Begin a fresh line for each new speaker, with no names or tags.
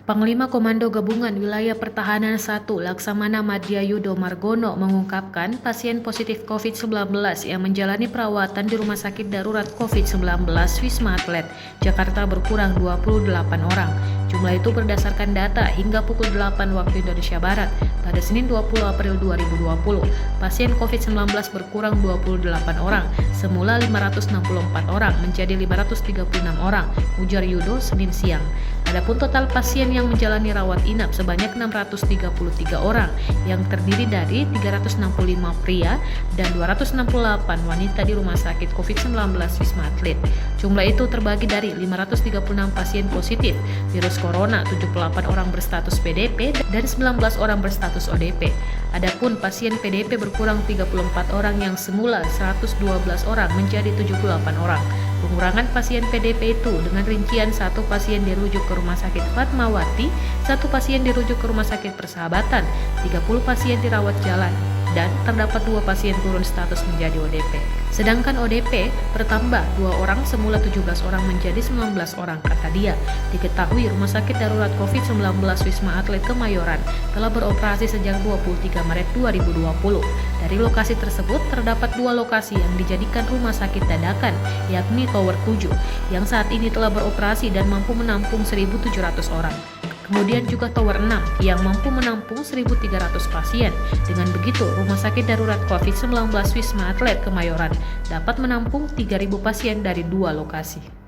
Panglima Komando Gabungan Wilayah Pertahanan 1 Laksamana Madya Yudo Margono mengungkapkan pasien positif COVID-19 yang menjalani perawatan di Rumah Sakit Darurat COVID-19 Wisma Atlet Jakarta berkurang 28 orang. Jumlah itu berdasarkan data hingga pukul 8 waktu Indonesia Barat pada Senin 20 April 2020. Pasien COVID-19 berkurang 28 orang, semula 564 orang menjadi 536 orang, ujar Yudo Senin siang. Adapun total pasien yang menjalani rawat inap sebanyak 633 orang yang terdiri dari 365 pria dan 268 wanita di Rumah Sakit COVID-19 Wisma Atlet. Jumlah itu terbagi dari 536 pasien positif virus corona, 78 orang berstatus PDP dan 19 orang berstatus ODP. Adapun pasien PDP berkurang 34 orang yang semula 112 orang menjadi 78 orang. Pengurangan pasien PDP itu dengan rincian 1 pasien dirujuk ke Rumah Sakit Fatmawati, 1 pasien dirujuk ke Rumah Sakit Persahabatan, 30 pasien dirawat jalan, dan terdapat 2 pasien turun status menjadi ODP. Sedangkan ODP bertambah 2 orang semula 17 orang menjadi 19 orang, kata dia. Diketahui Rumah Sakit Darurat COVID-19 Wisma Atlet Kemayoran telah beroperasi sejak 23 Maret 2020. Dari lokasi tersebut terdapat 2 lokasi yang dijadikan rumah sakit dadakan, yakni Tower 7 yang saat ini telah beroperasi dan mampu menampung 1.700 orang. Kemudian juga Tower 6 yang mampu menampung 1.300 pasien. Dengan begitu, Rumah Sakit Darurat COVID-19 Wisma Atlet Kemayoran dapat menampung 3.000 pasien dari 2 lokasi.